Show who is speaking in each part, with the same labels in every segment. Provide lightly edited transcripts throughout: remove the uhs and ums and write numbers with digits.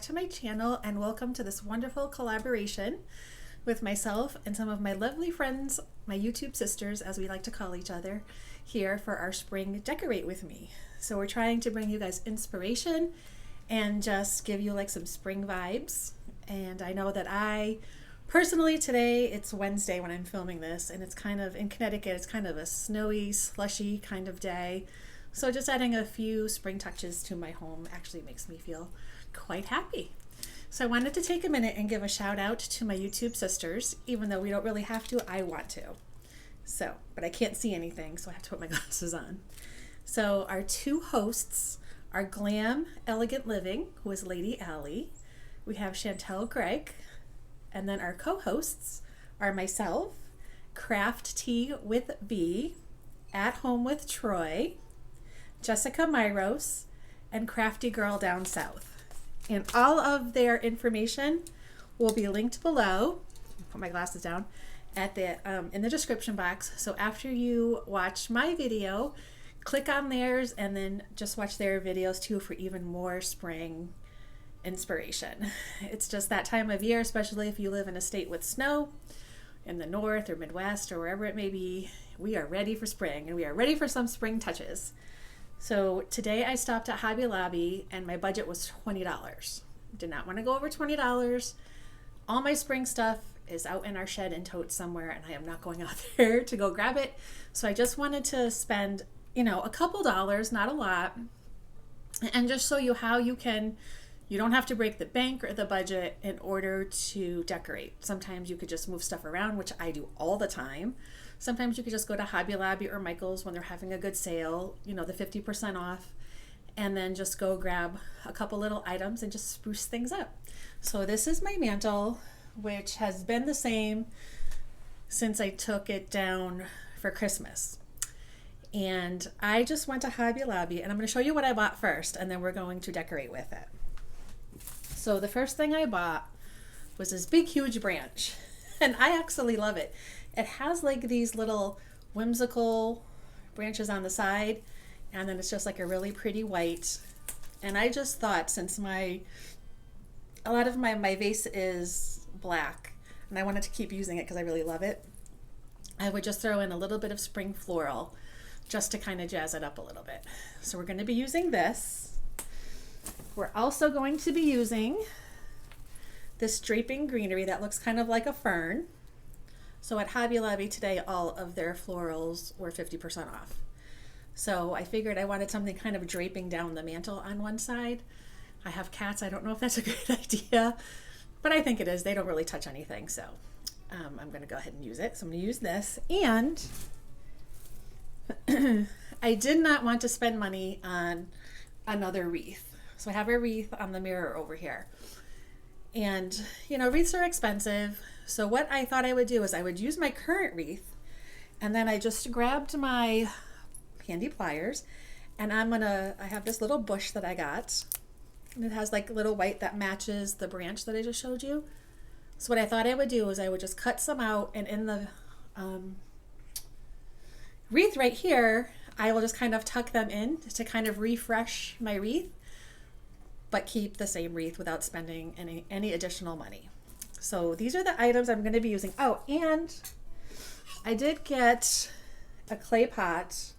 Speaker 1: to my channel and welcome to this wonderful collaboration with myself and some of my lovely friends, my YouTube sisters, as we like to call each other, here for our spring Decorate With Me. So we're trying to bring you guys inspiration and just give you like some spring vibes. And I know that I personally, today, it's Wednesday when I'm filming this, and it's kind of, in Connecticut, it's kind of a snowy, slushy kind of day. So just adding a few spring touches to my home actually makes me feel quite happy. So I wanted to take a minute and give a shout out to my YouTube sisters. Even though we don't really have to, I want to. So, but I can't see anything, so I have to put my glasses on. So our two hosts are Glam Elegant Living, who is Lady Allie. We have Chantel Grieg. And then our co-hosts are myself, Craft Tea with B, At Home with Troy, Jessica Myrose, and Craftygirldownsouth. And all of their information will be linked below. Put my glasses down at the in the description box. So after you watch my video, click on theirs and then just watch their videos too for even more spring inspiration. It's just that time of year, especially if you live in a state with snow in the north or Midwest or wherever it may be. We are ready for spring and we are ready for some spring touches. So today I stopped at Hobby Lobby and my budget was $20. Did not want to go over $20. All my spring stuff is out in our shed and totes somewhere, and I am not going out there to go grab it. So I just wanted to spend, a couple dollars, not a lot, and just show you how you don't have to break the bank or the budget in order to decorate. Sometimes you could just move stuff around, which I do all the time. Sometimes you could just go to Hobby Lobby or Michael's when they're having a good sale, the 50% off, and then just go grab a couple little items and just spruce things up. So this is my mantle, which has been the same since I took it down for Christmas. And I just went to Hobby Lobby, and I'm going to show you what I bought first, and then we're going to decorate with it. So the first thing I bought was this big, huge branch, and I actually love it. It has like these little whimsical branches on the side, and then it's just like a really pretty white. And I just thought, since a lot of my vase is black, and I wanted to keep using it because I really love it, I would just throw in a little bit of spring floral just to kind of jazz it up a little bit. So we're going to be using this. We're also going to be using this draping greenery that looks kind of like a fern. So at Hobby Lobby today, all of their florals were 50% off. So I figured I wanted something kind of draping down the mantle on one side. I have cats. I don't know if that's a great idea, but I think it is. They don't really touch anything. So I'm going to go ahead and use it. So I'm going to use this. And I did not want to spend money on another wreath. So I have a wreath on the mirror over here. And, wreaths are expensive. So what I thought I would do is I would use my current wreath, and then I just grabbed my handy pliers, and I have this little bush that I got, and it has like little white that matches the branch that I just showed you. So what I thought I would do is I would just cut some out, and in the wreath right here, I will just kind of tuck them in to kind of refresh my wreath, but keep the same wreath without spending any additional money. So these are the items I'm going to be using. Oh, and I did get a clay pot,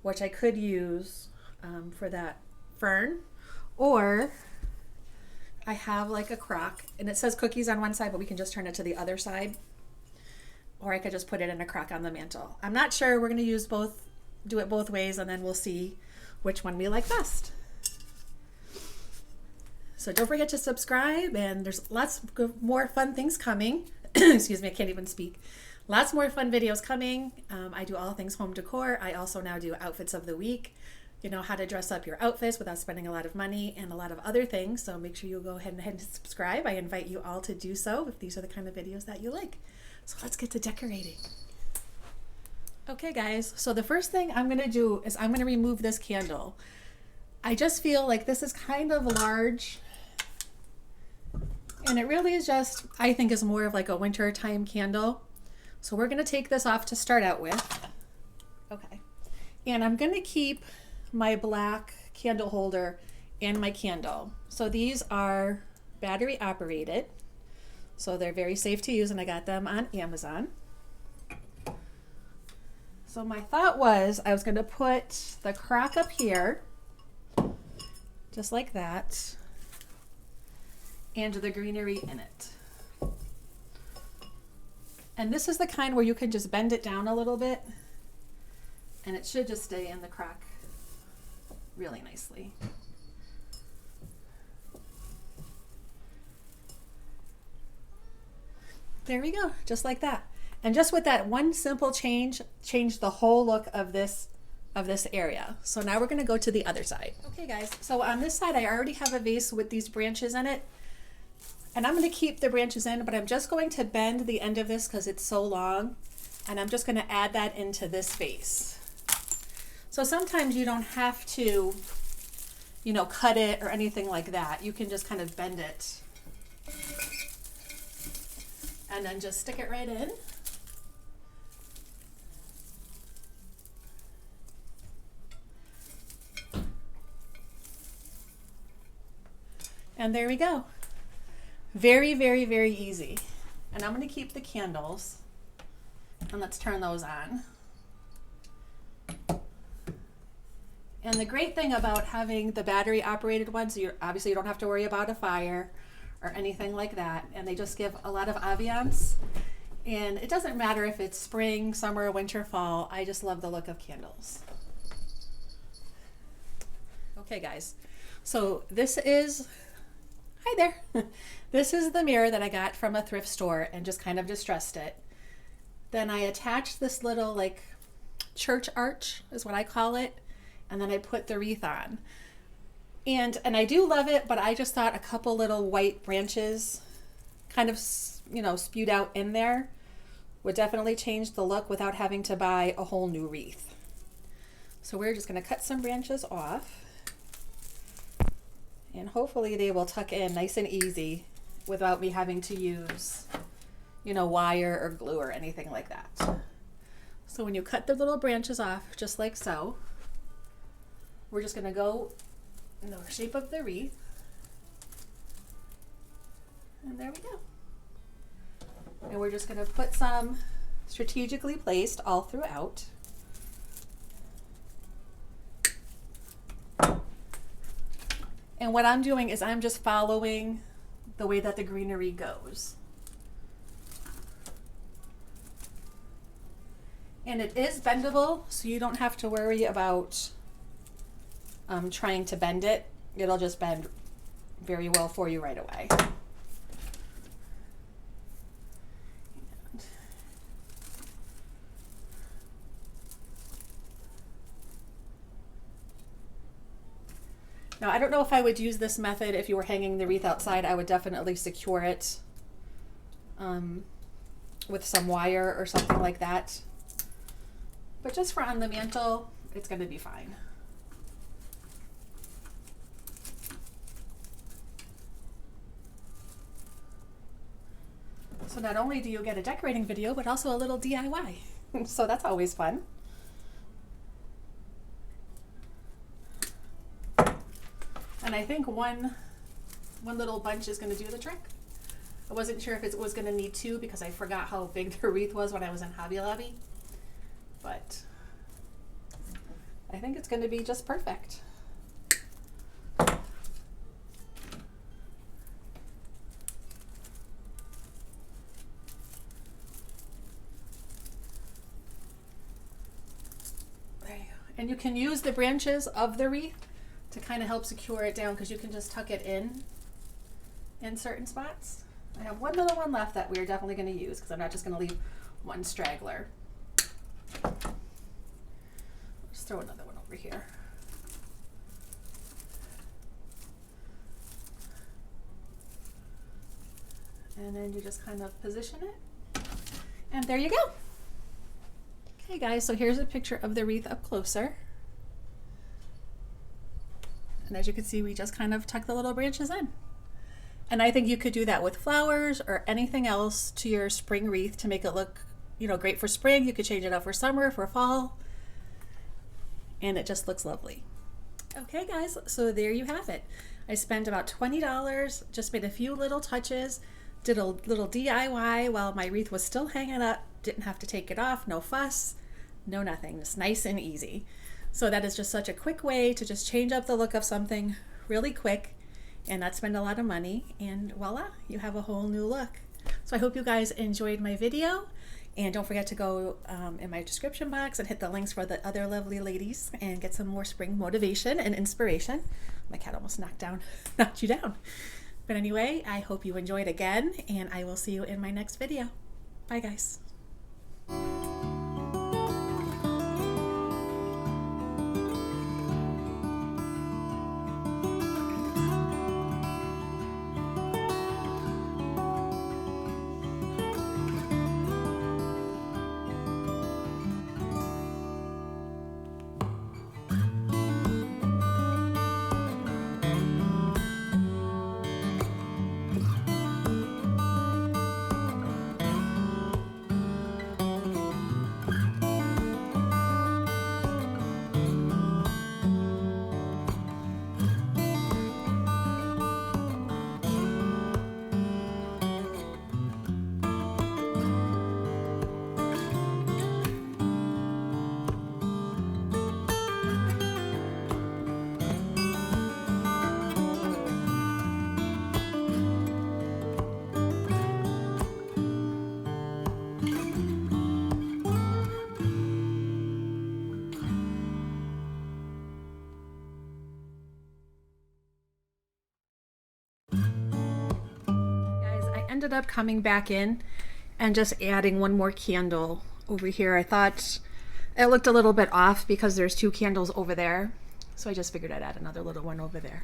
Speaker 1: which I could use for that fern, or I have like a crock, and it says cookies on one side, but we can just turn it to the other side, or I could just put it in a crock on the mantle. I'm not sure. We're going to do it both ways, and then we'll see which one we like best. So don't forget to subscribe, and there's lots more fun things coming. Excuse me, I can't even speak. Lots more fun videos coming. I do all things home decor. I also now do outfits of the week, how to dress up your outfits without spending a lot of money and a lot of other things. So make sure you go ahead and subscribe. I invite you all to do so if these are the kind of videos that you like. So let's get to decorating. Okay, guys. So the first thing I'm going to do is I'm going to remove this candle. I just feel like this is kind of large. And it really is just, I think, is more of like a winter time candle. So we're going to take this off to start out with. Okay. And I'm going to keep my black candle holder and my candle. So these are battery operated, so they're very safe to use, and I got them on Amazon. So my thought was I was going to put the crock up here, just like that, and the greenery in it. And this is the kind where you can just bend it down a little bit, and it should just stay in the crock really nicely. There we go, just like that. And just with that one simple change, changed the whole look of this area. So now we're gonna go to the other side. Okay guys, so on this side I already have a vase with these branches in it. And I'm gonna keep the branches in, but I'm just going to bend the end of this because it's so long. And I'm just gonna add that into this vase. So sometimes you don't have to, you know, cut it or anything like that. You can just kind of bend it. And then just stick it right in. And there we go. Very, very, very easy. And I'm going to keep the candles, and let's turn those on. And the great thing about having the battery operated ones, obviously you don't have to worry about a fire or anything like that, and they just give a lot of ambiance. And it doesn't matter if it's spring, summer, winter, fall. I just love the look of candles. Okay guys, so this is, hi there. This is the mirror that I got from a thrift store and just kind of distressed it. Then I attached this little like church arch is what I call it. And then I put the wreath on. And I do love it, but I just thought a couple little white branches kind of, you know, spewed out in there would definitely change the look without having to buy a whole new wreath. So we're just gonna cut some branches off. And hopefully they will tuck in nice and easy without me having to use, you know, wire or glue or anything like that. So when you cut the little branches off, just like so, we're just gonna go in the shape of the wreath. And there we go. And we're just gonna put some strategically placed all throughout. And what I'm doing is I'm just following the way that the greenery goes. And it is bendable, so you don't have to worry about trying to bend it. It'll just bend very well for you right away. Now, I don't know if I would use this method if you were hanging the wreath outside. I would definitely secure it with some wire or something like that. But just for on the mantle, it's going to be fine. So not only do you get a decorating video, but also a little DIY. So that's always fun. And I think one little bunch is going to do the trick. I wasn't sure if it was going to need two because I forgot how big the wreath was when I was in Hobby Lobby. But I think it's going to be just perfect. And you can use the branches of the wreath to kind of help secure it down because you can just tuck it in certain spots. I have one little one left that we're definitely going to use because I'm not just going to leave one straggler. Just throw another one over here. And then you just kind of position it. And there you go. Okay guys, so here's a picture of the wreath up closer. And as you can see, we just kind of tuck the little branches in. And I think you could do that with flowers or anything else to your spring wreath to make it look, you know, great for spring. You could change it up for summer, for fall, and it just looks lovely. Okay guys, so there you have it. I spent about $20, just made a few little touches, did a little DIY while my wreath was still hanging up, didn't have to take it off, no fuss, no nothing, just nice and easy. So that is just such a quick way to just change up the look of something really quick and not spend a lot of money, and voila, you have a whole new look. So I hope you guys enjoyed my video, and don't forget to go in my description box and hit the links for the other lovely ladies and get some more spring motivation and inspiration. My cat almost knocked you down. But anyway, I hope you enjoyed again, and I will see you in my next video. Bye guys. Ended up coming back in and just adding one more candle over here. I thought it looked a little bit off because there's two candles over there, so I just figured I'd add another little one over there.